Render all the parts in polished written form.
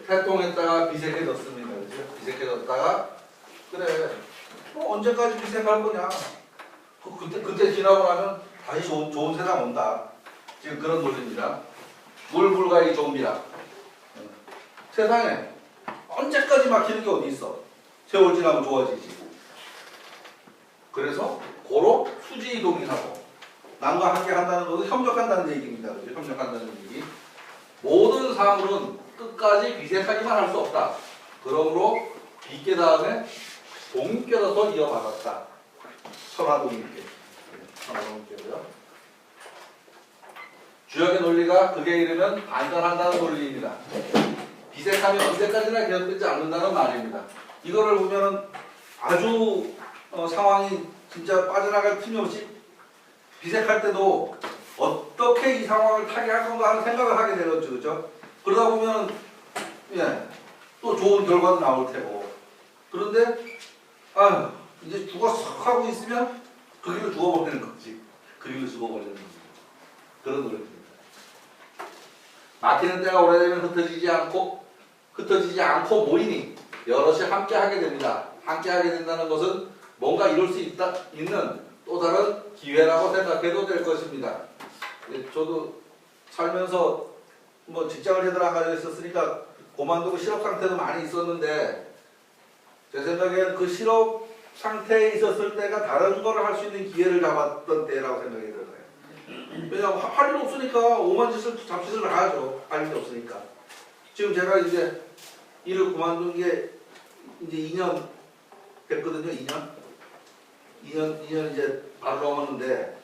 태동했다가 비색해졌습니다. 그죠? 비색해졌다가 그래. 언제까지 비색할 거냐? 그때 지나고 나면 다시 좋은 세상 온다. 지금 그런 논리입니다. 물 불가의 좀비라. 세상에 언제까지 막히는 게 어디 있어? 세월 지나면 좋아지지. 그래서 고로 수지 이동이라고 남과 함께 한다는 것은 협력한다는 얘기입니다. 그죠? 협력한다는 얘기. 모든 사물은 끝까지 비색하기만 할 수 없다. 그러므로 비깨 다음에 동깨로서 이어받았다. 천하동깨. 천하동깨고요. 주역의 논리가 극에 이르면 반전한다는 논리입니다. 비색하면 언제까지나 계속되지 않는다는 말입니다. 이거를 보면은 아주 상황이 진짜 빠져나갈 틈이 없이 비색할 때도 어떻게 이 상황을 타개할 건가 하는 생각을 하게 되겠죠. 그죠? 그러다 보면 또 좋은 결과도 나올 테고. 그런데 이제 죽어 썩 하고 있으면 그 길로 죽어버리는 거지. 그 길로 죽어버리는 거지. 그런 노래입니다. 막히는 때가 오래되면 흩어지지 않고 모이니 여럿이 함께 하게 됩니다. 함께 하게 된다는 것은 뭔가 이룰 수 있는 또 다른 기회라고 생각해도 될 것입니다. 저도 살면서 뭐 직장을 제대로 안 가지고 있었으니까 고만두고 실업 상태도 많이 있었는데 제 생각에는 그 실업 상태에 있었을 때가 다른 거를 할 수 있는 기회를 잡았던 때라고 생각이 들어요. 왜냐하면 할 일 없으니까 오만 잡짓을 하죠. 할 일이 없으니까. 지금 제가 이제 일을 그만둔 게 이제 2년 됐거든요. 2년 이제 바로 넘었는데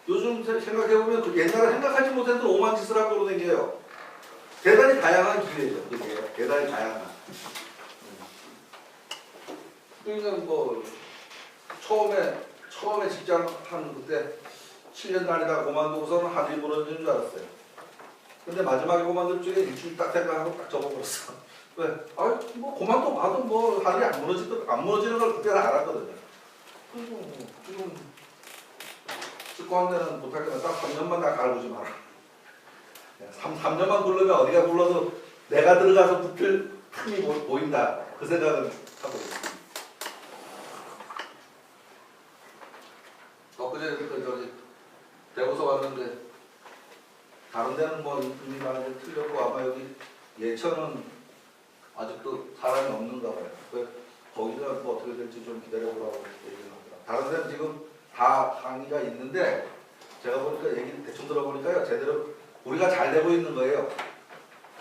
요즘 생각해보면 그 옛날에 생각하지 못했던 오만 짓을 하고 그러는게요. 대단히 다양한 기회죠. 그게 대단히 다양한. 그러니까 뭐 처음에 직장 한 그때 7년 다니다가 그만두고서는 하늘이 무너지는 줄 알았어요. 근데 마지막에 그만둘 적에 일주일 딱 생각하고 딱 접어버렸어. 왜? 뭐 그만둬 봐도 뭐 하늘이 안 무너지는 걸 그때는 알았거든요. 그리고 지금 직관대는 못할 거면 딱 3년만 다 갈구지 마라. 3년만 굴르면 어디가 굴러도 내가 들어가서 붙을 틈이 보인다. 그 생각은 하고 있습니다. 엊그제 저기 대구서 왔는데 다른 데는 뭐 이미 많이 틀렸고 아마 여기 예천은 아직도 사람이 없는가 봐요. 거기가 뭐 어떻게 될지 좀 기다려보라고 얘기를 하더라고요. 다른 데는 지금 다 항의가 있는데 제가 보니까 얘기를 대충 들어보니까요. 제대로 우리가 잘 되고 있는 거예요.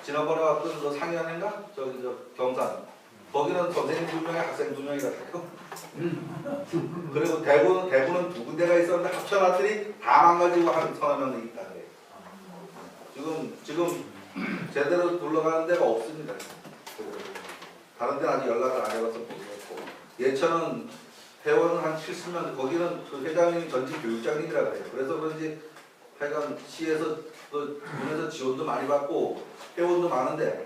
지난번에 왔던 그 상현인가? 저 경산. 거기는 선생님 2명에 학생 2명이 같아요. 그리고 대구는 2군데가 있었는데 합쳐놨더니 다 망가지고 한 서너 명이 있다 그래요. 지금 제대로 둘러가는 데가 없습니다. 다른 데는 아직 연락을 안 해봐서 모르겠고 예천은 회원은 한 70명 거기는 그 회장님이 전직 교육장님이라 그래요. 그래서 그런지 하여간 시에서 그 군에서 지원도 많이 받고 회원도 많은데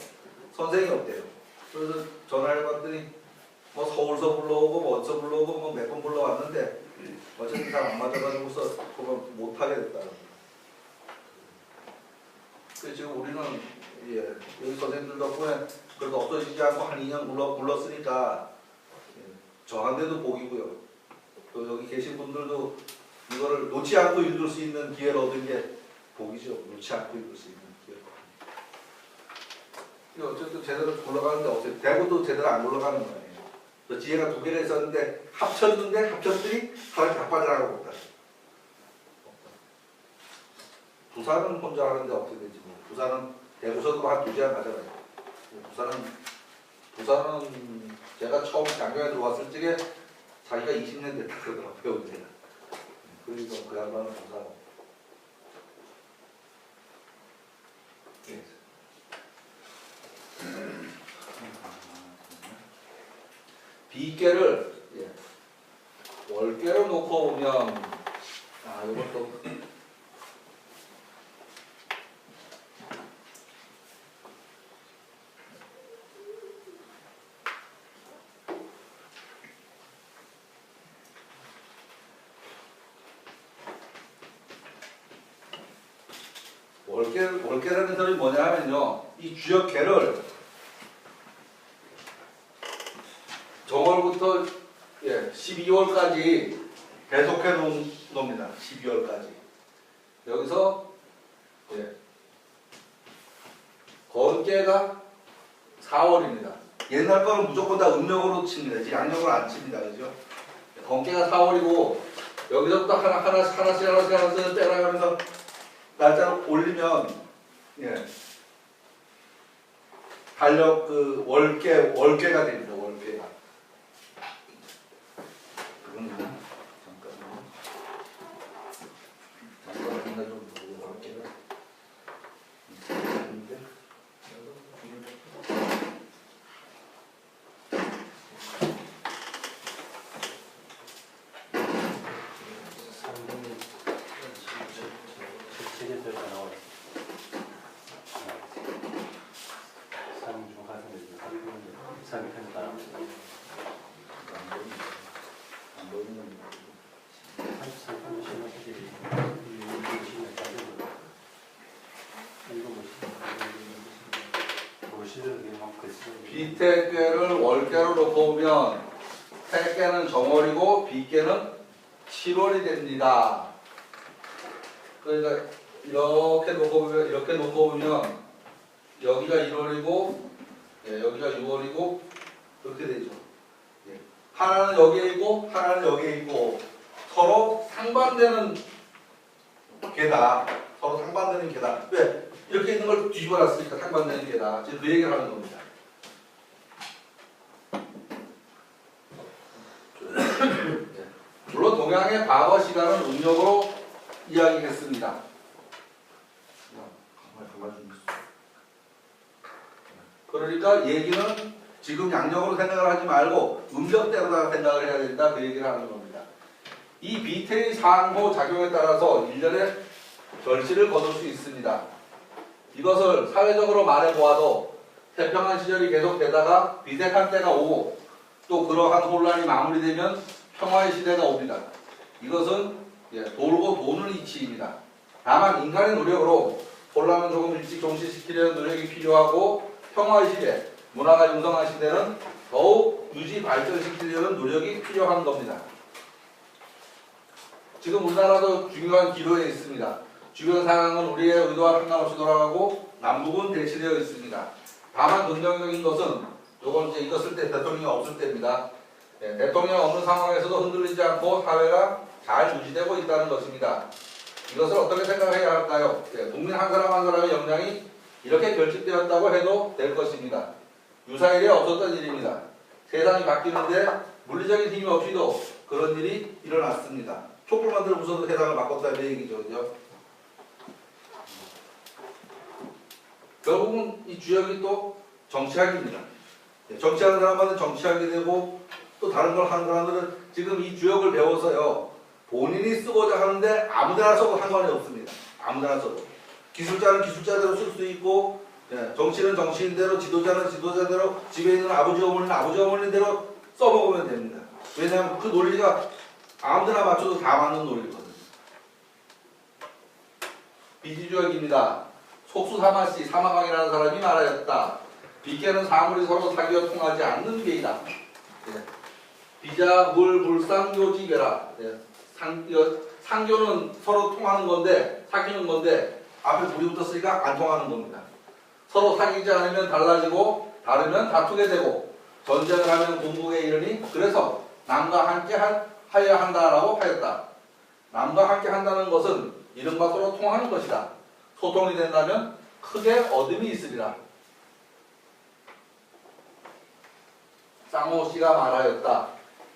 선생이 없대요. 그래서 전화를 해봤더니 뭐 서울서 불러오고 뭐 어디서 불러오고 뭐 몇 번 불러왔는데 어쨌든 다 안 맞아가지고서 그거 못하게 됐다. 그래서 지금 우리는 여기 선생님들 덕분에 그래도 없어지지 않고 한 2년 굴렀으니까 저한테도 복이고요. 또 여기 계신 분들도 이거를 놓지 않고 읽을 수 있는 기회를 얻은 게 복이죠. 놓지 않고 읽을 수 있는 기회가. 어쨌든 제대로 굴러가는데 없어요. 대구도 제대로 안 굴러가는 거예요. 그 지혜가 2개가 있었는데 합쳤더니 사람이 다 빠져나가고 있다. 부산은 혼자 하는데 어떻게 되지? 부산은 대구서도 한 2시간 가잖아요. 부산은 제가 처음 장교에 들어왔을 적에 자기가 20년 됐다 그러더라고요. 배운 데가. 그리고 그 양반은 부산. 비계를 월계로 놓고 보면 이것도 월계라는 소리 뭐냐 하면요. 이 주역계를 정월부터 12월까지 계속해 놓은 겁니다. 12월까지. 여기서 건깨가 4월입니다. 옛날 거는 무조건 다 음력으로 칩니다. 이제 양력으로 안 칩니다. 그죠? 건깨가 4월이고 여기서부터 하나씩 빼라 하면서 날짜를 올리면 달력 그 월계가 됩니다. 월계가. 그건 잠깐만 좀 보고 월계가. 비태괴를 월계로 놓고 보면 태괴는 정월이고 비괴는 7월이 됩니다. 그러니까 이렇게 놓고 보면 여기가 1월이고 여기가 6월이고 이렇게 되죠. 하나는 여기에 있고 하나는 여기에 있고 서로 상반되는 개다. 서로 상반되는 개다. 왜? 이렇게 있는 걸 뒤집어 놨으니까 상반되는 개다. 지금 그 얘기를 하는 겁니다. 물론 동양의 과거 시간은 음력으로 이야기했습니다. 그러니까 얘기는 지금 양력으로 생각을 하지 말고 음력대로다가 생각을 해야 된다. 그 얘기를 하는 겁니다. 이 비태의 상호 작용에 따라서 1년에 결실을 거둘 수 있습니다. 이것을 사회적으로 말해보아도 태평한 시절이 계속되다가 비대한 때가 오고 또 그러한 혼란이 마무리되면 평화의 시대가 옵니다. 이것은 돌고 도는 이치입니다. 다만 인간의 노력으로 혼란은 조금 일찍 종식시키려는 노력이 필요하고 평화의 시대, 문화가 융성한 시대는 더욱 유지 발전시키려는 노력이 필요한 겁니다. 지금 우리나라도 중요한 기로에 있습니다. 주변 상황은 우리의 의도와 상관없이 돌아가고 남북은 대치되어 있습니다. 다만 긍정적인 것은 이거 쓸 때 대통령이 없을 때입니다. 대통령이 없는 상황에서도 흔들리지 않고 사회가 잘 유지되고 있다는 것입니다. 이것을 어떻게 생각해야 할까요? 국민 한 사람 한 사람의 역량이 이렇게 결집되었다고 해도 될 것입니다. 유사일에 없었던 일입니다. 세상이 바뀌는데 물리적인 힘이 없이도 그런 일이 일어났습니다. 촛불만 들어 부숴도 세상을 바꿨다는 얘기죠. 그죠? 결국은 이 주역이 또 정치학입니다. 정치하는 사람은 정치하게 되고 또 다른 걸 하는 사람들은 지금 이 주역을 배워서요. 본인이 쓰고자 하는데 아무데나 써도 상관이 없습니다. 아무데나 써도. 기술자는 기술자대로 쓸 수 있고 정치는 정치인대로 지도자는 지도자대로 집에 있는 아버지 어머니는 아버지 어머니대로 써먹으면 됩니다. 왜냐하면 그 논리가 아무데나 맞춰도 다 맞는 논리거든요. 비지주역입니다. 속수사마씨 사마강이라는 사람이 말하였다. 비계는 사물이 서로 사귀어 통하지 않는 계이다. 비자, 물, 불상, 교지계라. 상교는 서로 통하는 건데, 사귀는 건데, 앞에 물이 붙었으니까 안 통하는 겁니다. 서로 사귀지 않으면 달라지고, 다르면 다투게 되고, 전쟁을 하면 궁극에 이르니, 그래서 남과 함께 하여야 한다라고 하였다. 남과 함께 한다는 것은 이른바 서로 통하는 것이다. 소통이 된다면 크게 얻음이 있으리라. 쌍호씨가 말하였다.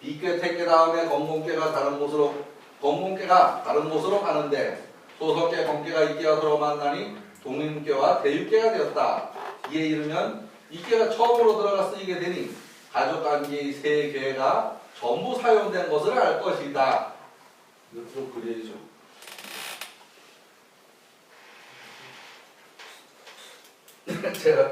비괴 택괴 다음에 건공괴가 다른 곳으로 가는데 소석괴 건괴가 이괴와 서로 만나니 동인괴와 대육괴가 되었다. 이에 이르면 이괴가 처음으로 들어가 쓰이게 되니 가족관계의 세 괴가 전부 사용된 것을 알 것이다. 이것도 그려야죠. 제가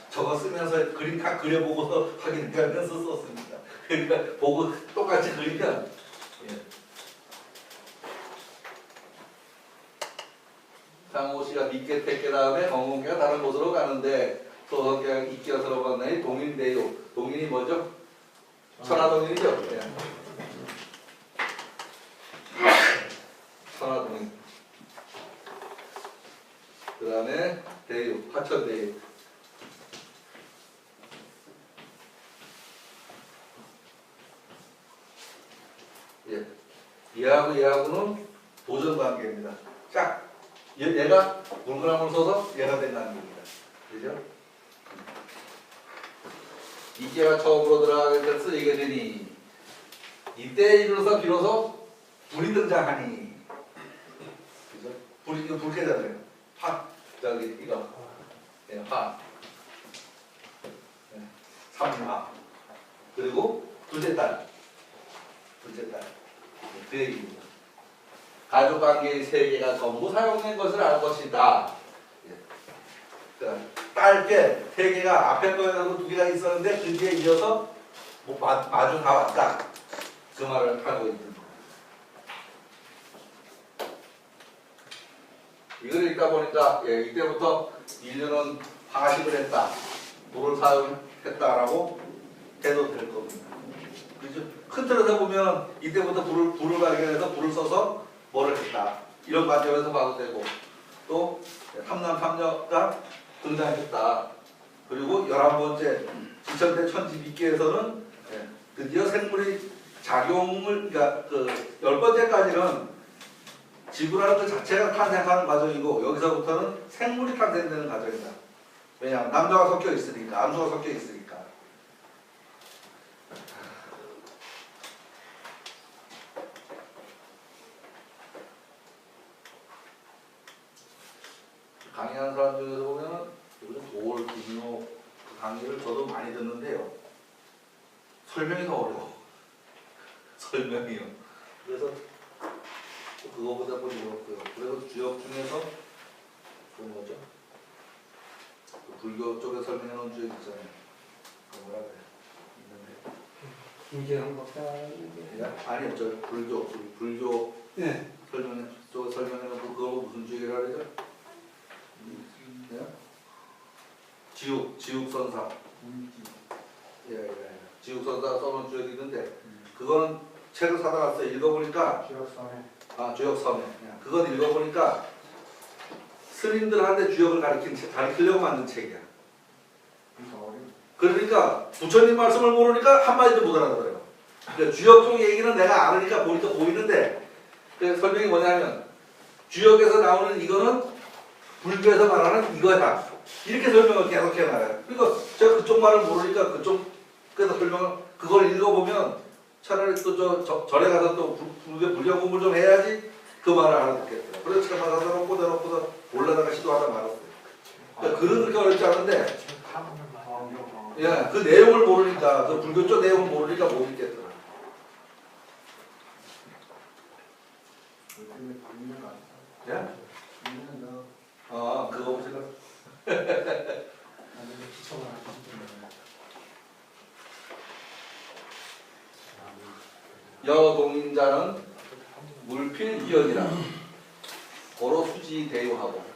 저거 쓰면서 그림 다 그려보고서 확인하면서 썼습니다. 그러니까 보고 똑같이 그리면 상호씨가 믿게 택게 다음에 건공계가 다른 곳으로 가는데 소석계가 이끼가 들어갔나니 동인대요. 동인이 뭐죠? 천하동인이죠. 예. 천하동인. 그 다음에 대육, 화천대육. 예. 얘하고는 도전 관계입니다. 자, 얘가 물구나무를 써서 얘가 된 관계입니다. 그죠? 이제가 처음으로 들어가게 돼서 이게 되니 이때 이르러서 비로소 불이 등장하니. 그죠? 불이 이거 불쾌잖아요. 화 저기 이거 예, 화 예, 삼화 그리고 둘째 딸 그 얘기입니다. 가족관계의 세계가 전부 사용된 것을 알 것이다. 예. 그러니까 딸게 세 개가 앞에 거에도 두 개가 있었는데 그 뒤에 이어서 마주 다 왔다. 그 말을 하고 있는 거예요. 이걸 읽다 보니까 예, 이때부터 인류는 화식을 했다. 물을 사용했다라고 해도 될 겁니다. 그죠? 큰 틀에서 보면 이때부터 불을 발견해서 불을 써서 뭐를 했다. 이런 관점에서 봐도 되고 또 탐남 탐녀가 등장했다. 그리고 11번째 지천대 천지비기에서는 드디어 생물이 작용을 그러니까 그 10번째까지는 지구라는 그 자체가 탄생하는 과정이고 여기서부터는 생물이 탄생되는 과정이다. 왜냐하면 남자가 섞여 있으니까 암수가 섞여 있으니까. 강의하는 사람 중에서 보면 요즘 도올, 김요 그 강의를 저도 많이 듣는데요. 설명이 더 어려워. 설명이요. 그래서 그거보다 뭐 어렵고요. 그래서 주역 중에서 그 뭐죠? 그 불교 쪽에 설명해 놓은 주역 있잖아요. 그 뭐라 그래? 있는데. 김재형 박사. 아니요, 저 불교 네. 쪽에 설명해 놓고 그거 무슨 주역이라 그러죠? 예? 지육선사. 예. 지육선사 써놓은 주역이 있는데 그거는 책을 사다 갔어요. 읽어보니까 주역서매. 그건 읽어보니까 스님들한테 주역을 가르치려고 만든 책이야. 그러니까 부처님 말씀을 모르니까 한마디도 못 알아들어요. 그러니까 주역 쪽 얘기는 내가 알으니까 보니까 보이는데 그 설명이 뭐냐면 주역에서 나오는 이거는 불교에서 말하는 이거야. 이렇게 설명을 계속해 나가요. 그러니까 제가 그쪽 말을 모르니까 그래서 설명을 그걸 읽어보면 차라리 또 절에 가서 또 불교 공부를 좀 해야지 그 말을 알아듣겠더라. 그래서 제가 받아서 놓고 올라다가 시도하다 말았어요. 그러니까 글은 그렇게 어렵지 않은데 예, 그 내용을 모르니까 그 불교 쪽 내용을 모르니까 못 읽겠더라. 예? 그거 보시라. 여동인자는 물필기역이라 고로 수지 대유하고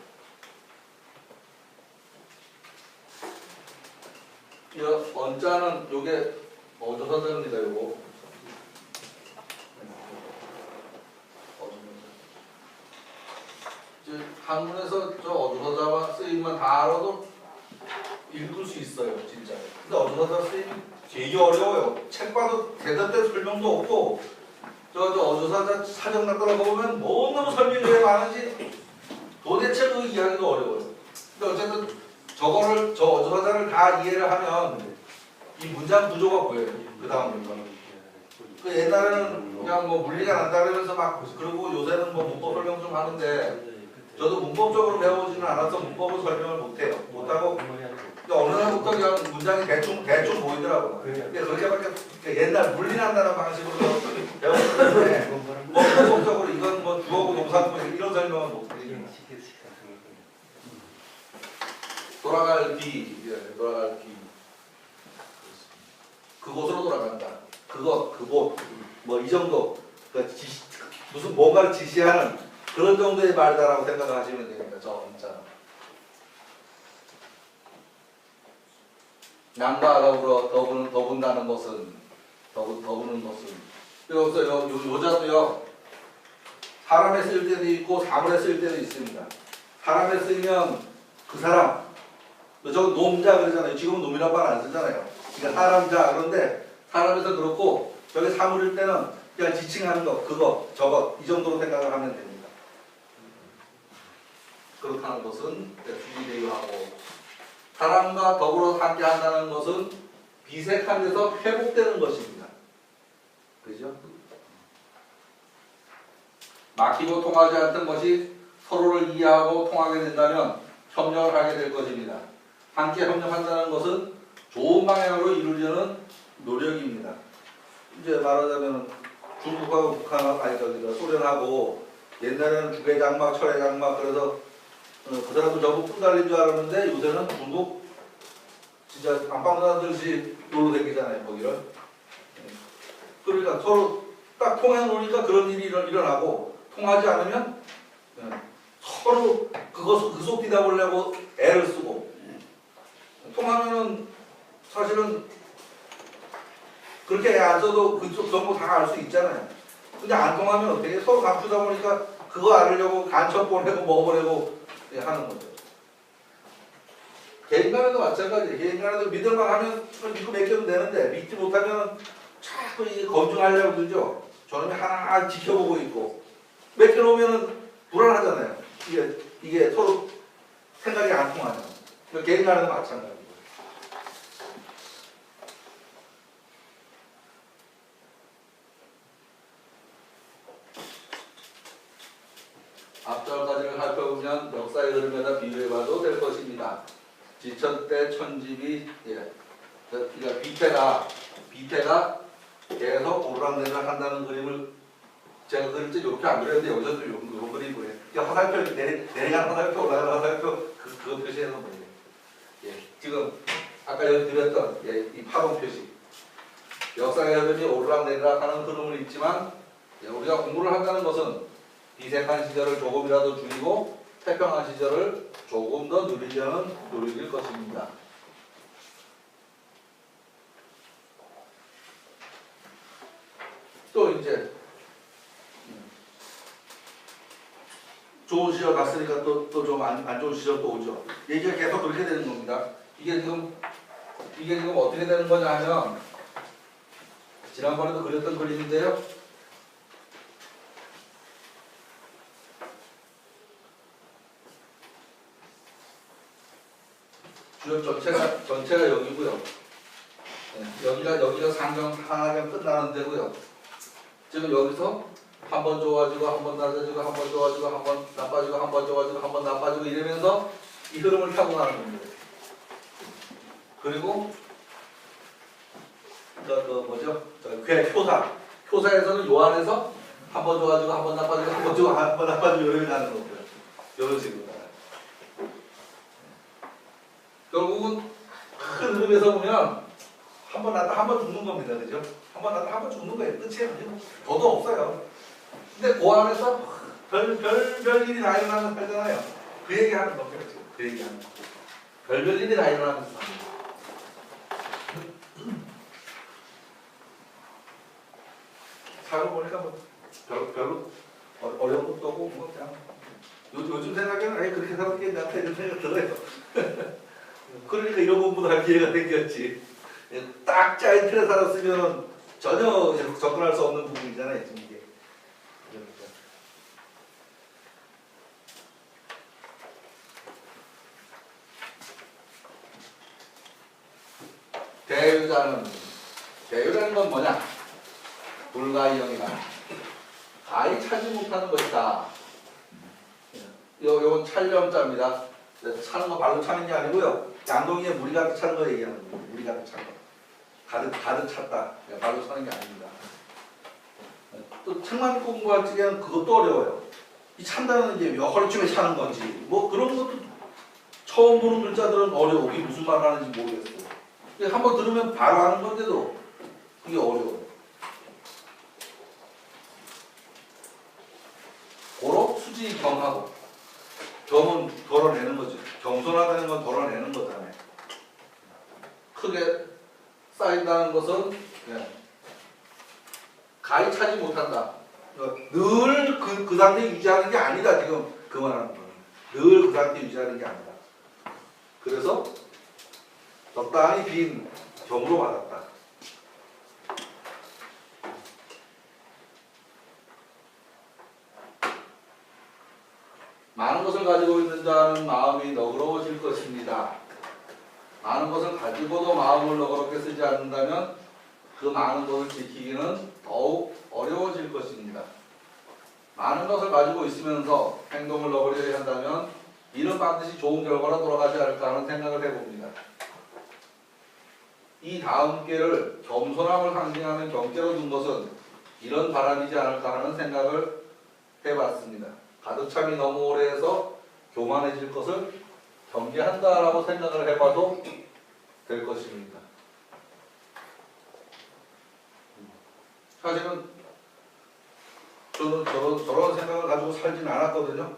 언자는 요게 어조사자입니다. 요거 한문에서 저 어조사자와 쓰임만 다 알아도 읽을 수 있어요, 진짜. 근데 어조사자 쓰임이 되게 어려워요. 책 봐도 대답된 설명도 없고 저 어조사자 사정 갖다가 보면 너무 설명이 왜 많은지 도대체 그 이해하기가 어려워요. 근데 어쨌든 저거를 저 어조사자를 다 이해를 하면 이 문장 구조가 보여요. 그 다음 문장은. 그 옛날에는 그냥 뭐 물리가 난다 그러면서 막 그러고 요새는 뭐 문법 설명 좀 하는데 저도 문법적으로 배워보지는 않아서 문법을 설명을 못해요. 못하고 어느 날부터 그냥 문장이 대충 보이더라고요. 근데 그렇게밖에 옛날 물리난다는 방식으로 배웠는데 뭐 문법적으로 이건 뭐 주어고 동사고 이런 설명은 못해요. 돌아갈 뒤. 그곳으로 돌아간다. 그곳, 뭐 이 정도, 그러니까 무슨 뭔가를 지시하는 그런 정도의 말이다라고 생각을 하시면 됩니다. 저 문자는. 남과 더불어 더분다는 것은 더구는 것은. 그래서 요자도요. 사람에 쓰일 때도 있고 사물에 쓰일 때도 있습니다. 사람에 쓰이면 그 사람, 저 놈자 그러잖아요. 지금은 놈이라고 말 안 쓰잖아요. 그러니까 사람자. 그런데 사람에서 그렇고 저게 사물일 때는 그냥 지칭하는 거, 그거, 저거 이 정도로 생각을 하면 됩니다. 그렇게 하는 것은 수지대유하고, 사람과 더불어 함께 한다는 것은 비색한 데서 회복되는 것입니다. 그죠? 막히고 통하지 않던 것이 서로를 이해하고 통하게 된다면 협력을 하게 될 것입니다. 함께 협력한다는 것은 좋은 방향으로 이루려는 노력입니다. 이제 말하자면 중국하고 북한하고, 아니 소련하고 옛날에는 주계장막, 철회장막, 그래서 그 사람도 전부 뿔 달린 줄 알았는데 요새는 중국 진짜 안방사들씩 놀러 다니잖아요, 거기를. 그러니까 서로 딱 통해 놓으니까 그런 일이 일어나고, 통하지 않으면 서로 그 속 뒤다 보려고 애를 쓰고, 통하면은 사실은 그렇게 애 안 써도 그쪽 정보 다 알 수 있잖아요. 근데 안 통하면 어떻게 서로 감추다 보니까 그거 알으려고 간첩 보내고 뭐 보내고 하는 거죠. 개인 간에도 마찬가지예요. 개인 간에도 믿을만 하면 믿고 맡기면 되는데 믿지 못하면 자꾸 이게 검증하려고 들죠. 저놈이 하나 지켜보고 있고, 맡겨놓으면 불안하잖아요. 이게 서로 생각이 안 통하잖아요. 개인 간에도 마찬가지예요. 앞절까지를 살펴보면 역사의 흐름에다 비교해봐도 될 것입니다. 지천 때 천집이, 그러니까 비태가 계속 오르락내리락 한다는 그림을 제가 그릴 때 이렇게 안 그렸는데 여기서도 이런 그림 보여요. 화살표 내려가는 화살표, 올라가는 화살표, 그거 표시해서 보여요. 지금 아까 여기 드렸던 이 파동 표시. 역사의 흐름이 오르락내리락 하는 흐름을 읽지만, 우리가 공부를 한다는 것은 비색한 시절을 조금이라도 줄이고 태평한 시절을 조금 더 누리려는 노력일 것입니다. 또 이제 좋은 시절 갔으니까 또 좀 안 좋은 시절도 오죠. 얘기가 계속 그렇게 되는 겁니다. 이게 지금 어떻게 되는 거냐 하면, 지난번에도 그렸던 그림인데요. 주역 전체가 여기고요. 여기가 상경 하나경 끝나는 데고요. 지금 여기서 한 번 좋아지고 한 번 낮아지고 한 번 좋아지고 한 번 나빠지고 한 번 좋아지고 한 번 나빠지고 이러면서 이 흐름을 타고 가는 겁니다. 그리고 효사에서는 요 안에서 한 번 좋아지고 한 번 나빠지고 한 번 좋아지고 한 번 나빠지고 이러면 가는 거고요. 이런 식으로. 결국은 큰 흐름에서 보면 한 번 났다 한 번 죽는 겁니다. 그죠? 한 번 났다 한 번 죽는 거예요. 끝이에요. 더도 없어요. 근데 그 안에서 별일이 다 일어나면서 살잖아요. 그 얘기 하는 겁니다. 지금. 그 얘기 하는 거. 별별 일이 다 일어나면서 삽니다. 살아보니까 뭐 별로 어려운 것도 없고 뭐 그냥 요즘 생각에는 그렇게 살았겠네 이런 생각 들어요. 그러니까 이런 공부도 할 기회가 생겼지. 딱 짜인 틀에 살았으면 전혀 접근할 수 없는 부분이잖아요. 지금 이게. 대유라는 건 뭐냐? 불가이형이다. 가히 차지 못하는 것이다. 요건 찰렴자입니다. 차는 거 발로 차는 게 아니고요. 양동이에 물이 가득 차는 거 얘기하는 거예요. 물이 가득 찬 거. 가득 찼다. 발로 차는 게 아닙니다. 또 책만 공부할 적에는 그것도 어려워요. 이 찬다는 게 몇 허리쯤에 차는 건지 뭐 그런 것도 처음 보는 글자들은 어려워. 이게 무슨 말 하는지 모르겠어요. 한번 들으면 바로 하는 건데도 이게 어려워요. 고로 수지경하고 경은 덜어내는 거죠. 경솔하다는 건 덜어내는 거잖아요. 크게 쌓인다는 것은 자리 차지 못한다. 늘 그 상태 유지하는 게 아니다. 지금 그 말하는 거는. 늘 그 상태 유지하는 게 아니다. 그래서 적당히 빈 점으로 받았다. 많은 것을 가지고 있는 자는 마음이 너그러워질 것입니다. 많은 것을 가지고도 마음을 너그럽게 쓰지 않는다면 그 많은 것을 지키기는 더욱 어려워질 것입니다. 많은 것을 가지고 있으면서 행동을 너그러게 한다면 이는 반드시 좋은 결과로 돌아가지 않을까 하는 생각을 해봅니다. 이 다음 께를 겸손함을 상징하는 경계로 둔 것은 이런 바람이지 않을까 하는 생각을 해봤습니다. 가득 참이 너무 오래 해서 교만해질 것을 경계한다라고 생각을 해봐도 될 것입니다. 사실은 저는 저런 생각을 가지고 살진 않았거든요.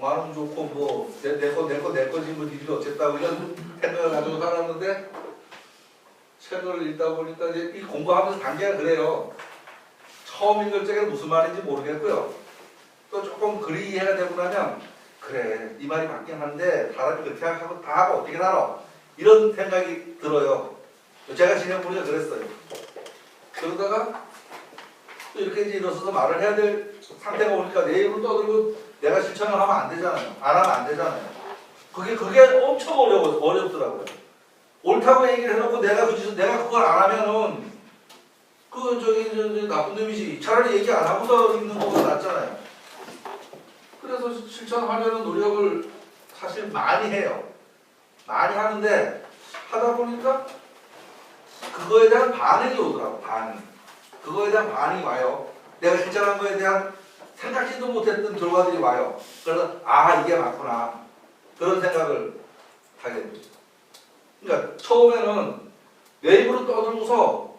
많으면 좋고 뭐 내 거지 뭐 니들이 어쨌다고 이런 생각을 가지고 살았는데 책을 읽다 보니까 이제 이 공부하면서 단계가 그래요. 처음 읽을 적에는 무슨 말인지 모르겠고요. 또 조금 글이 이해가 되고 나면 그래 이 말이 맞긴 한데 사람이 그렇게 생각하고 다 하고 어떻게 살아 이런 생각이 들어요. 제가 지내보니까 그랬어요. 그러다가 또 이렇게 이제 일어서서 말을 해야 될 상태가 오니까 내 입을 떠들고 내가 실천을 하면 안 되잖아요. 안 하면 안 되잖아요. 그게 엄청 어렵더라고요. 옳다고 얘기를 해놓고 내가 그걸 안 하면은 저기 나쁜 놈이지. 차라리 얘기 안 하고서 있는 것보다 낫잖아요. 그래서 실천하려는 노력을 사실 많이 해요. 많이 하는데 하다 보니까 그거에 대한 반응이 오더라고. 그거에 대한 반응이 와요. 내가 실천한 거에 대한 생각지도 못했던 결과들이 와요. 그래서 이게 맞구나. 그런 생각을 하게 됩니다. 그러니까 처음에는 내 입으로 떠들고서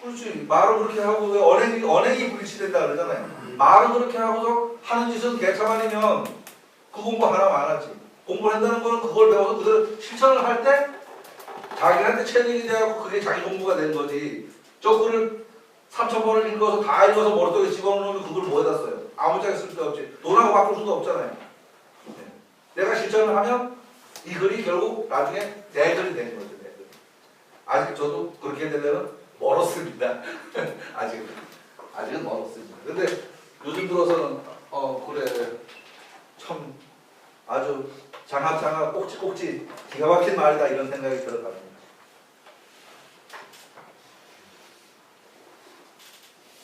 그렇지 말은 그렇게 하고 언행이 불일치된다 그러잖아요. 말은 그렇게 하고서 하는 짓은 개차반이면 그 공부 하나만 안 하지. 공부를 한다는 거는 그걸 배워서 그대로 실천을 할 때 자기한테 체득이 돼갖고 그게 자기 공부가 된 거지. 저 글을 3,000번을 읽어서 다 읽어서 머릿속에 집어넣으면 그걸 뭐에다 써요? 아무짝에 쓸 데 없지. 돈하고 바꿀 수도 없잖아요. 내가 실천을 하면 이 글이 결국 나중에 내 글이 되는 거죠. 내 글. 아직 저도 그렇게 되려면 멀었습니다. 아직은 멀었습니다. 근데 요즘 들어서는 그래 참 아주 장합 꼭지 기가 막힌 말이다 이런 생각이 들어갑니다.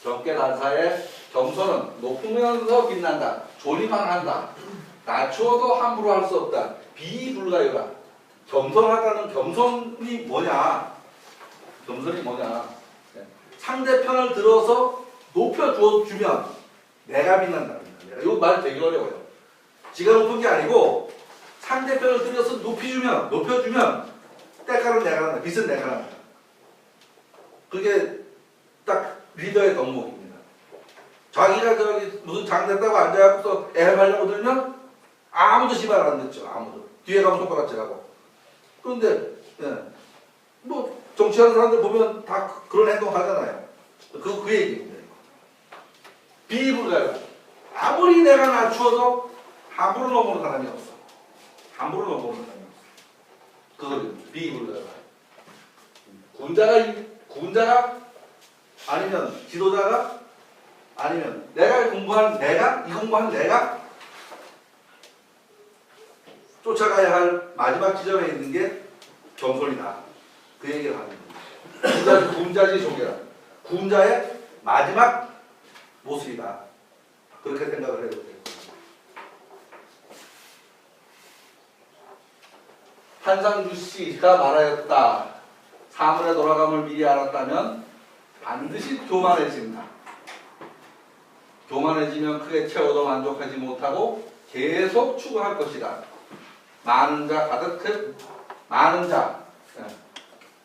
적게 난사의 겸손은 높으면서 빛난다. 존이만 한다. 낮추어도 함부로 할 수 없다. 비불가유다. 겸손하다는 겸손이 뭐냐? 상대편을 들어서 높여주면 내가 빛난다. 이 말 되게 어려워요. 지가 높은 게 아니고 상대편을 들여서 높여주면 때깔은 내가 난다. 빛은 내가 난다. 그게 딱 리더의 덕목입니다. 자기가 저기 무슨 장됐다고 앉아갖고서 애하려고 들면 아무도 시발 안 듣죠. 아무도. 뒤에 가면 손가락질하고. 그런데 뭐 정치하는 사람들 보면 다 그런 행동 하잖아요. 그 얘기입니다. 비불가요. 아무리 내가 낮추어도 함부로 넘어오는 사람이 없어. 그걸 비불가요. 군자가 아니면 지도자가 아니면 이 공부한 내가 쫓아가야 할 마지막 지점에 있는 게 겸손이다. 그 얘기를 하는 거예요. 군자지 종이라. 군자의 마지막 모습이다. 그렇게 생각을 해도 돼요. 한상주 씨가 말하였다. 사물의 돌아감을 미리 알았다면 반드시 교만해진다. 교만해지면 크게 채워도 만족하지 못하고 계속 추구할 것이다. 많은 자,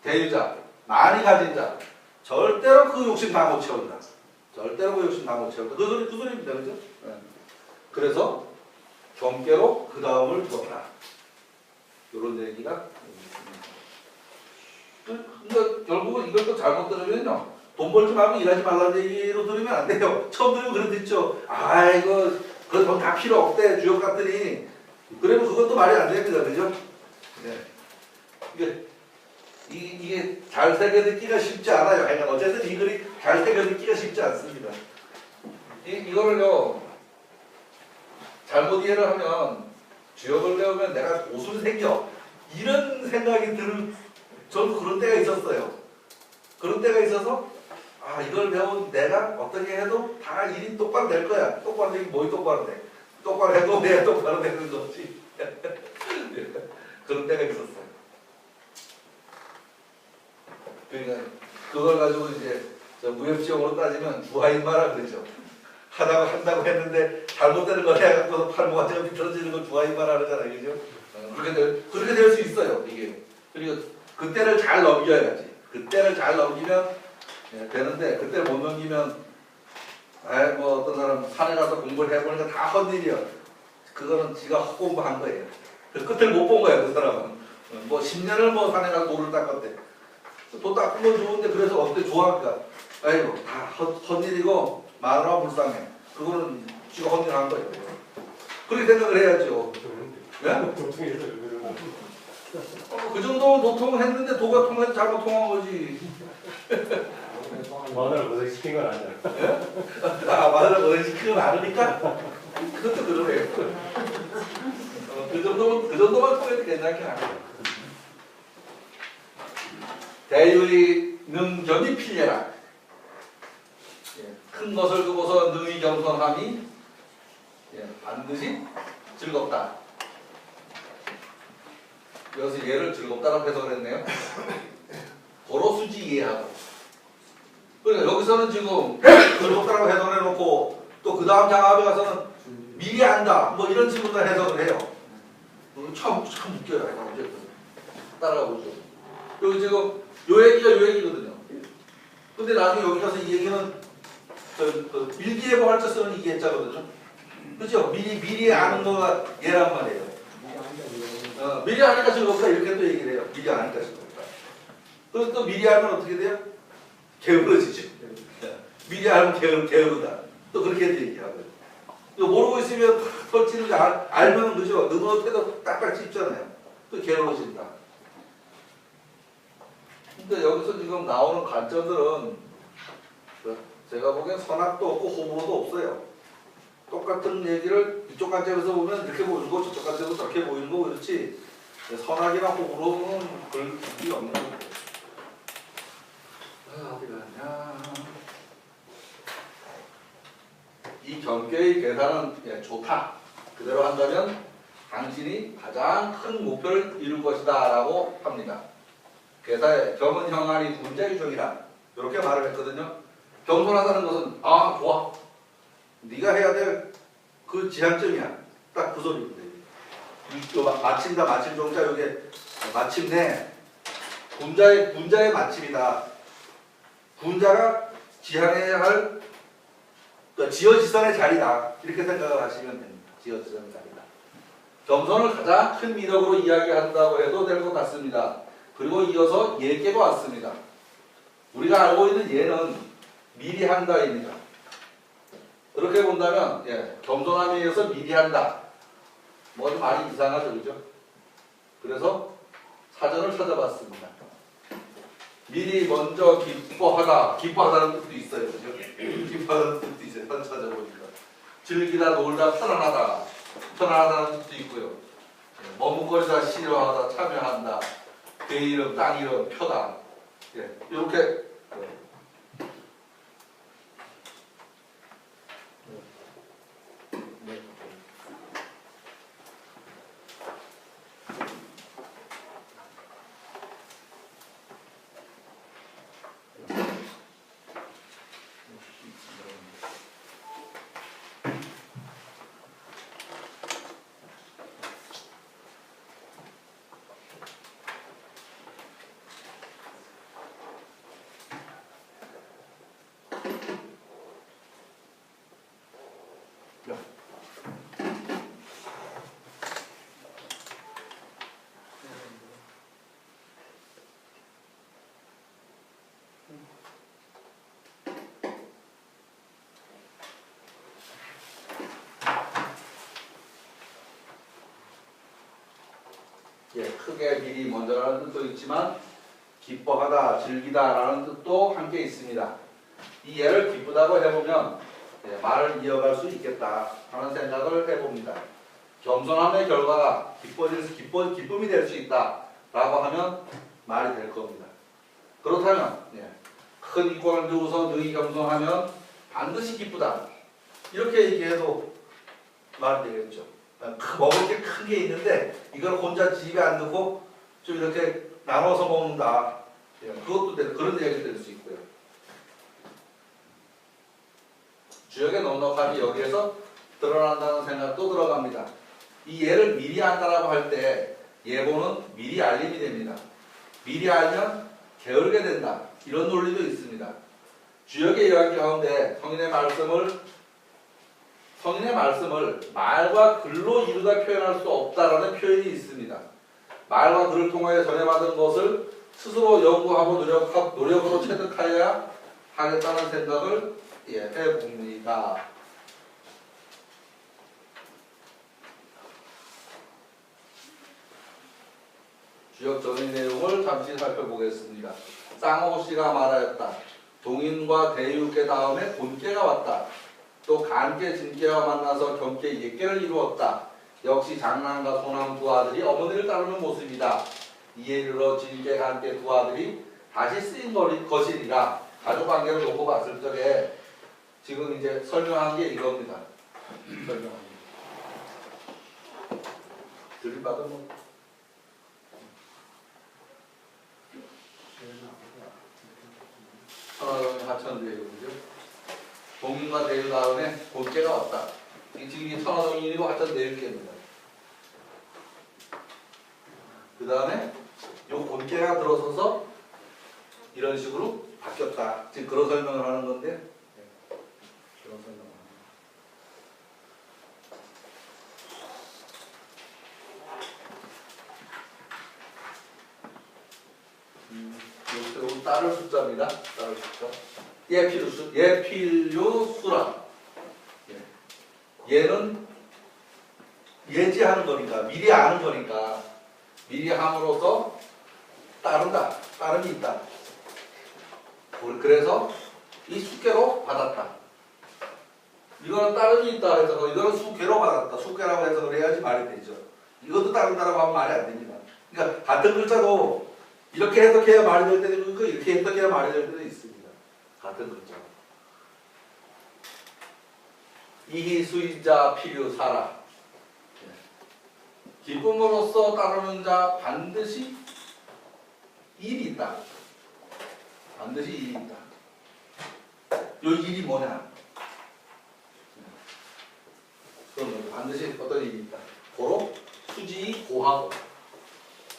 대유자, 많이 가진 자, 절대로 그 욕심 다 못 채운다. 그 소리입니다. 그죠? 그래서 경계로 그 다음을 두었다. 이런 얘기가 있습니다. 그러니까 결국은 이걸 또 잘못 들으면요. 돈 벌지 말고 일하지 말라는 얘기로 들으면 안 돼요. 처음 들으면 그런 듣죠. 아이고 그 돈 다 필요 없대 주역 같더니 그러면 그것도 말이 안 됩니다. 그죠? 네. 이게 잘 새겨듣기가 쉽지 않아요. 하여간 어쨌든 이 글이 잘 새겨듣기가 쉽지 않습니다. 이거를요 잘못 이해를 하면 주역을 배우면 내가 고수를 새겨 이런 생각이 저도 그런 때가 있었어요. 그런 때가 있어서 아 이걸 배운 내가 어떻게 해도 다 일이 똑바로 될 거야. 똑바로 되기 뭐이 똑바로 돼. 똑바로 해도 내가 똑바로 되는 거지. 그런 때가 있었어요. 그러니까 그걸 가지고 이제 무협지용으로 따지면 주화인마라 그러죠. 한다고 했는데 잘못되는 걸 해갖고 팔모가 제가 비틀어지는 걸 주화인마라 그러잖아요. 그죠? 그렇게 될 수 있어요. 이게. 그리고 그때를 잘 넘겨야지. 그때를 잘 넘기면 되는데 그때를 못 넘기면 뭐 어떤 사람 산에 가서 공부를 해보니까 다 헛일이야. 그거는 지가 헛공부한 거예요. 그 끝을 못 본 거야. 그 사람은. 뭐 10년을 뭐 산에 가서 돌을 닦았대. 돈 닦은 건 좋은데 그래서 어떻게 좋아할까? 아이고 다 헛일이고 마누라 불쌍해. 그거는 지가 헛일한 거예요. 그렇게 생각을 해야죠. 네? 그 정도면 도통을 했는데 도가 통해서 잘못 통한 거지. 마누라 고생시킨 건 아니야. 예? 아 마누라 고생시킨 건 아니니까? 그것도 그러네요. 그 정도만 통해도 괜찮긴 하네요. 대유리 능겸이 필려라. 큰 것을 두고서 능히 겸손함이 반드시 즐겁다. 여기서 얘를 즐겁다라고 해석을 했네요. 도로 수지 이해하고. 그러니까 여기서는 지금 즐겁다라고 해석을 해놓고 또 그 다음 장합에 가서는 미리 한다. 뭐 이런 식으로 해석을 해요. 참 웃겨요. 어쨌든 따라가 보죠. 여기 지금 요 얘기가 요 얘기거든요. 근데 나중에 여기 가서 이 얘기는 일기예보 할 때 쓰는 이 예자거든요. 그죠? 미리 아는 거가 얘란 말이에요. 미리 하니까 즐겁다 이렇게 또 얘기를 해요. 미리 하니까 즐겁다. 그리고 또 미리 하면 어떻게 돼요? 게으러지죠. 미리 하면 게으르다. 또 그렇게 얘기하고요. 모르고 있으면 펼치는데 알면 그죠? 느긋해도 딱딱 찝잖아요. 또 게으러진다. 근데 여기서 지금 나오는 관점들은 제가 보기엔 선악도 없고 호불호도 없어요. 똑같은 얘기를 이쪽 관점에서 보면 이렇게 보이는 거 저쪽 관점에서 저렇게 보이는 거 그렇지 선악이나 호불호는 별 의미 없는 거예요. 어디 갔냐. 이 경계의 계산은 좋다. 그대로 한다면 당신이 가장 큰 목표를 이룰 것이다 라고 합니다. 계사의 겸은 형안이 군자유종이라 이렇게 말을 했거든요. 겸손하다는 것은 아 좋아. 네가 해야 될 그 지향점이야. 딱 그 소리인데. 마침다 마침 종자 요게 마침내 군자의 마침이다. 군자가 지향해야 할 지어지선의 자리다. 이렇게 생각을 하시면 됩니다. 지어지선의 자리다. 겸손을 가장 큰 미덕으로 이야기한다고 해도 될 것 같습니다. 그리고 이어서 예께가 왔습니다. 우리가 알고 있는 예는 미리 한다입니다. 그렇게 본다면 겸손함에 의해서 미리 한다. 뭐 좀 말이 이상하죠, 그죠? 그래서 사전을 찾아봤습니다. 미리 먼저 기뻐하다는 뜻도 있어요, 그죠? 기뻐하다는 뜻도 있어요. 한 찾아보니까 즐기다, 놀다, 편안하다는 뜻도 있고요. 머뭇거리다, 싫어하다, 참여한다. 내 이름, 땅 이름, 표다. 이렇게 크게 미리 먼저라는 뜻도 있지만 기뻐하다, 즐기다라는 뜻도 함께 있습니다. 이 예를 기쁘다고 해보면 말을 이어갈 수 있겠다 하는 생각을 해봅니다. 겸손함의 결과가 기쁨이 될 수 있다라고 하면 말이 될 겁니다. 그렇다면 큰 이권을 두고서 너희 겸손하면 반드시 기쁘다 이렇게 얘기해도 말이 되겠죠. 먹을 게 큰 게 있는데 이걸 혼자 집에 안 두고 좀 이렇게 나눠서 먹는다. 그것도 그런 얘기 될 수 있고요. 주역의 넉넉함이 여기에서 드러난다는 생각도 들어갑니다. 이 예를 미리 한다라고 할 때 예보는 미리 알림이 됩니다. 미리 알면 게을게 된다. 이런 논리도 있습니다. 주역의 이야기 가운데 성인의 말씀을 말과 글로 이루다 표현할 수 없다라는 표현이 있습니다. 말과 글을 통하여 전해받은 것을 스스로 연구하고 노력으로 체득하여야 하겠다는 생각을 해봅니다. 주역 전의 내용을 잠시 살펴보겠습니다. 쌍호 씨가 말하였다. 동인과 대유께 다음에 곤께가 왔다. 또 간께 진께와 만나서 경께 옛께를 이루었다. 역시 장남과 소남 두 아들이 어머니를 따르는 모습이다. 이에 이르러 진께 간께 두 아들이 다시 쓰인 것이니라. 가족관계를 놓고 봤을 적에 지금 이제 설명한 게 이겁니다. 설명한 게. 들이받은 뭐 하천대유죠. 동인과 대유 다음에 곤께가 왔다. 지금 이 천하동인이고 하천대유께입니다. 그 다음에 요 곤께가 들어서서 이런 식으로 바뀌었다. 지금 그런 설명을 하는 건데 그런 설명을 합니다. 따를 숫자입니다. 따를 숫자. 예필요수라. 얘는 예지하는 거니까 미리 아는 거니까 미리 함으로써 따른다. 따름이 있다. 그래서 이 숙계로 받았다. 이거는 따름이 있다 해서 이거는 숙계로 받았다. 숙계라고 해석을 해야지 말이 되죠. 이것도 따른다라고 하면 말이 안 됩니다. 그러니까 같은 글자도 이렇게 해석해야 말이 될 때도 있고 이렇게 해석해야 말이 될 때도 있습니다. 같은 글자. 이히 수인자 필요사라. 기쁨으로써 따르는 자 반드시 일이 있다. 반드시 일이 있다. 이 일이 뭐냐? 그럼 반드시 어떤 일이 있다. 고로 수지 고하고.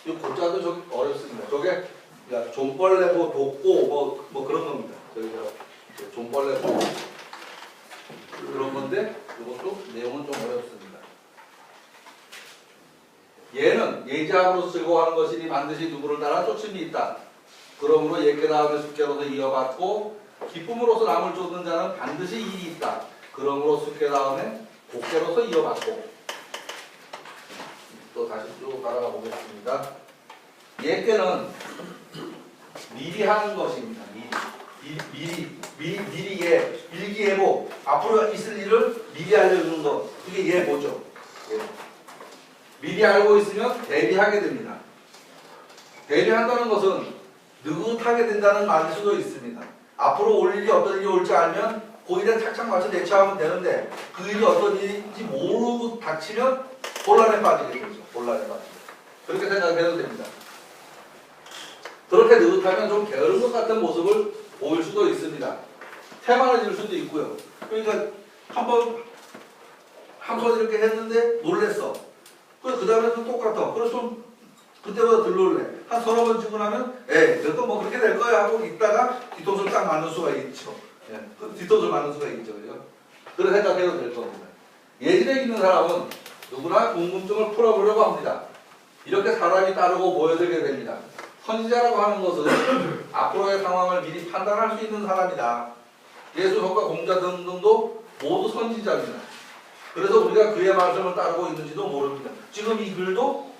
이 고자도 좀 어렵습니다. 저게 존벌레고 돕고 뭐 그런 겁니다. 저기가 존벌레고 그런 건데 이것도 내용은 좀 어렵습니다. 얘는 예지함으로 쓰고 하는 것이니 반드시 누구를 따라 쫓음이 있다. 그러므로 옛게 다음에 숙계로서 이어받고 기쁨으로서 남을 쫓는 자는 반드시 일이 있다. 그러므로 숙계 다음에 곡계로서 이어받고. 또 다시 쭉 따라가 보겠습니다. 옛게는 미리 하는 것입니다. 미리 일기예보 앞으로 있을 일을 미리 알려주는 것. 그게 예보죠. 미리 알고 있으면 대비하게 됩니다. 대비한다는 것은 느긋하게 된다는 말일 수도 있습니다. 앞으로 올 일이 어떤 일이 올지 알면 그 일에 착착 맞춰 대처하면 되는데 그 일이 어떤 일인지 모르고 닥치면 혼란에 빠지게 되죠. 혼란에 빠지게. 그렇게 생각해도 됩니다. 그렇게 느긋하면 좀 게으른 것 같은 모습을 보일 수도 있습니다. 태만해질 수도 있고요. 그러니까 한 번 이렇게 했는데 놀랬어. 그 다음에도 똑같아. 그래서 좀 그때보다 덜 놀래. 한 서너 번 찍고 나면 너도 뭐 그렇게 될 거야 하고 있다가 뒤통수를 딱 맞는 수가 있죠. 그 뒤통수를 맞는 수가 있죠. 그죠? 그런 생각해도 될 겁니다. 예진에 있는 사람은 누구나 궁금증을 풀어보려고 합니다. 이렇게 사람이 따르고 모여들게 됩니다. 선지자라고 하는 것은 앞으로의 상황을 미리 판단할 수 있는 사람이다. 예수, 효과, 공자 등등도 모두 선지자입니다. 그래서 우리가 그의 말씀을 따르고 있는지도 모릅니다. 지금 이 글도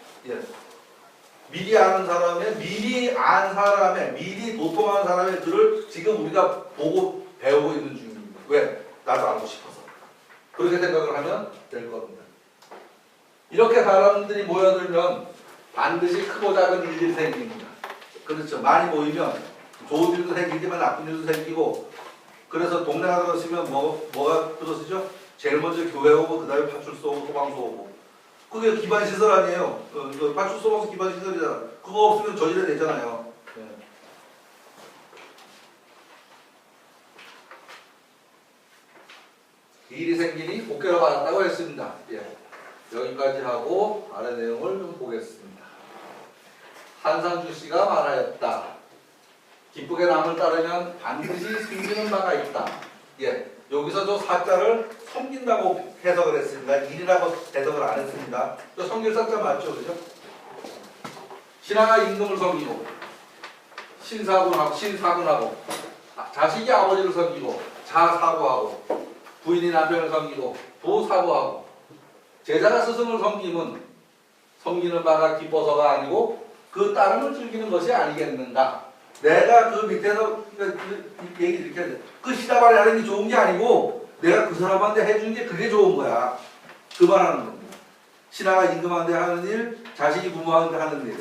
미리 아는 사람의, 미리 안 사람의, 미리 도통한 사람의 글을 지금 우리가 보고 배우고 있는 중입니다. 왜? 나도 알고 싶어서. 그렇게 생각을 하면 될 겁니다. 이렇게 사람들이 모여들면 반드시 크고 작은 일들이 생깁니다. 그렇죠. 많이 모이면 좋은 일도 생기지만 나쁜 일도 생기고, 그래서 동네가 들어서면 뭐가 들어서죠? 제일 먼저 교회 오고 그 다음에 파출소 오고 소방서 오고. 그게 기반시설 아니에요. 파출소 소방서 기반시설이잖아. 그거 없으면 저지대 되잖아요. 네. 일이 생기니 복귀를 받았다고 했습니다. 예. 여기까지 하고 아래 내용을 좀 보겠습니다. 한상주 씨가 말하였다. 기쁘게 남을 따르면 반드시 숨기는 바가 있다. 예. 여기서 저 사자를 섬긴다고 해석을 했습니다. 일이라고 해석을 안 했습니다. 저 섬길 사자 맞죠? 그죠? 신하가 임금을 섬기고, 신사군하고, 자식이 아버지를 섬기고, 자사고하고, 부인이 남편을 섬기고, 부사고하고, 제자가 스승을 섬기는 바가 기뻐서가 아니고 그 따름을 즐기는 것이 아니겠는가. 내가 그 밑에서 얘기 이렇게 하죠. 그 시다발이 하는 게 좋은 게 아니고 내가 그 사람한테 해준 게 그게 좋은 거야. 그 말하는 겁니다. 신하가 임금한테 하는 일, 자식이 부모한테 하는 일.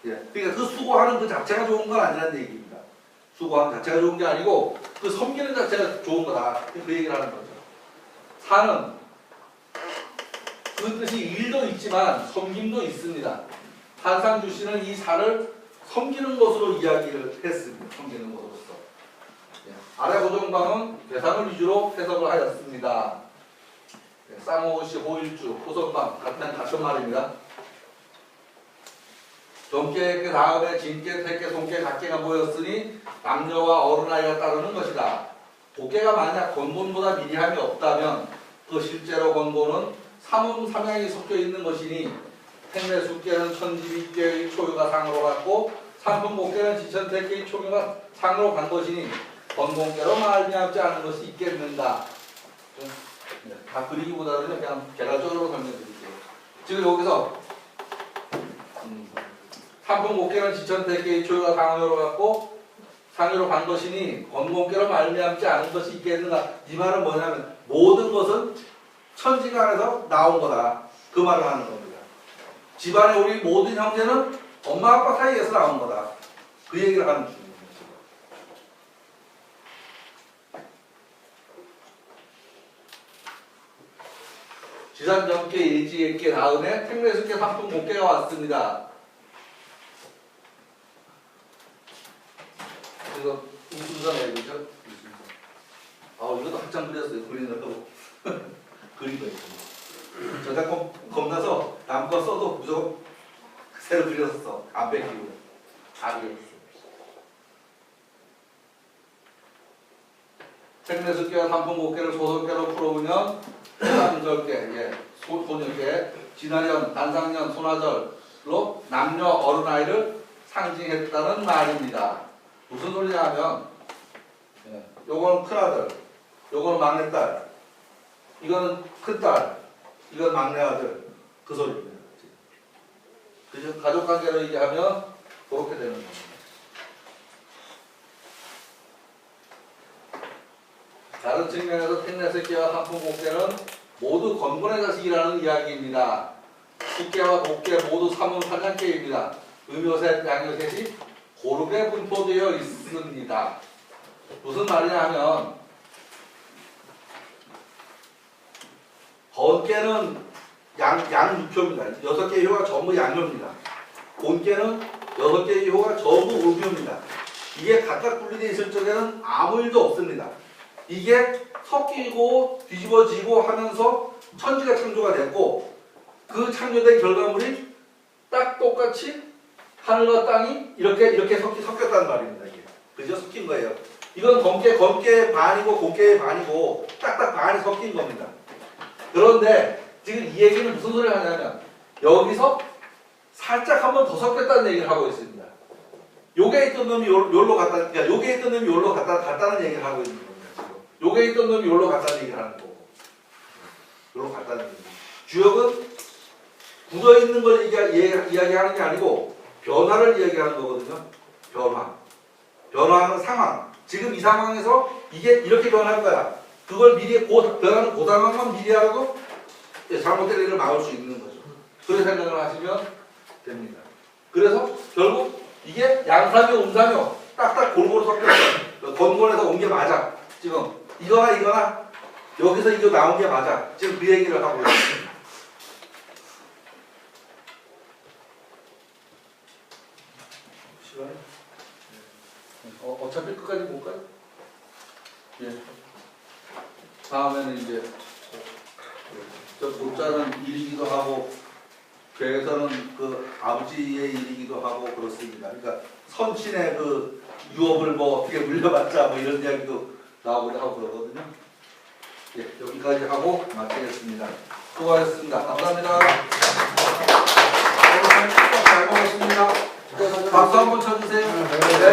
예. 그러니까 그 수고하는 그 자체가 좋은 건 아니라는 얘기입니다. 수고하는 자체가 좋은 게 아니고 그 섬기는 자체가 좋은 거다. 그 얘기를 하는 거죠. 사는 그 뜻이 일도 있지만 섬김도 있습니다. 한상주 씨는 이 사를 섬기는 것으로 이야기를 했습니다. 섬기는 것으로서. 예. 아래 고정방은 대상을 위주로 해석을 하였습니다. 예. 쌍호시, 호일주, 호선방 같은 말입니다. 정계의 다음에 진계, 택계, 손계, 각계가 모였으니 남녀와 어른아이가 따르는 것이다. 곡계가 만약 건본보다 미리함이 없다면 그 실제로 건본은 삼음 삼양이 섞여 있는 것이니 택매숙계는 천지비계의 초유가 상으로 갔고 삼품곡계는 지천택계의 초유가 상으로 간 것이니 건본계로 말미암지 않은 것이 있겠는가. 다 그리기보다는 그냥 개괄적으로 설명드릴게요. 지금 여기서 삼품곡계는 지천택계의 초유가 상으로 갔고 상으로 간 것이니 건본계로 말미암지 않은 것이 있겠는가. 이 말은 뭐냐면 모든 것은 천지간에서 나온 거다. 그 말을 하는 겁니다. 집안의 우리 모든 형제는 엄마 아빠 사이에서 나온 거다. 그 얘기를 하는 중입니다. 지산정계, 예지액계 다음에 택매숙계, 삼품곡계가 왔습니다. 이거 이순서네, 그죠? 이것도 한참 그렸어요. 그리느라고. 그린 거예요. 저작권 겁나서 다음 거 써도 무조건 새로 그렸어. 안 뺏기고. 다 그렸어. 택매숙계와 삼품곡계를 소설계로 풀어보면 소남절계, 예, 소녀계, 진화년, 단상년, 소나절로 남녀 어른아이를 상징했다는 말입니다. 무슨 소리냐 하면 요거는 큰아들, 요거는 막내딸, 이거는 큰딸, 이건 막내아들, 그 소리입니다. 그죠? 가족관계로 얘기하면 그렇게 되는 겁니다. 다른 측면에서 택매숙계와 삼품곡계는 모두 건본의 자식이라는 이야기입니다. 숙계와 곡계 모두 삼음 삼양계입니다. 음요셋, 양요셋이 고르게 분포되어 있습니다. 무슨 말이냐 하면 건계는 양육효입니다. 6개의 효가 전부 양효입니다. 곤계는 6개의 효가 전부 음효입니다. 이게 각각 분리되어 있을 적에는 아무 일도 없습니다. 이게 섞이고 뒤집어지고 하면서 천지가 창조가 됐고 그 창조된 결과물이 딱 똑같이 하늘과 땅이 이렇게 섞였다는 말입니다. 이게. 그죠? 섞인 거예요. 이건 건계 반이고 곤계의 반이고 딱딱 반이 섞인 겁니다. 그런데 지금 이 얘기는 무슨 소리를 하냐면 여기서 살짝 한 번 더 섞였다는 얘기를 하고 있습니다. 요게 있던 놈이 요로 갔다, 그러니까 요게 있던 놈이 요로 갔다는 얘기를 하고 있는 겁니다. 지금. 요게 있던 놈이 요로 갔다는 얘기를 하는 거고. 요로 갔다는 얘기. 주역은 굳어 있는 걸 이야기하는 게 아니고 변화를 이야기하는 거거든요. 변화하는 상황. 지금 이 상황에서 이게 이렇게 변할 거야. 그걸 미리 변하는 그 상황만 미리 하고 잘못된 일을 막을 수 있는 거죠. 그런 생각을 하시면 됩니다. 그래서 결국 이게 양삼요, 음삼요 딱딱 골고루 섞였어. 건곤에서 온 게 맞아. 지금 이거나 여기서 이거 나온 게 맞아. 지금 그 얘기를 하고 있습니다. 시간이? 어차피 끝까지 못 가요? 예. 다음에는 이제 저 목자는 일이기도 하고 교회에서는 그 아버지의 일이기도 하고 그렇습니다. 그러니까 선친의 그 유업을 뭐 어떻게 물려받자 뭐 이런 이야기도 나오기도 하고 그러거든요. 예, 여기까지 하고 마치겠습니다. 수고하셨습니다. 감사합니다. 잘 먹었습니다. 박수 한번 쳐주세요. 네.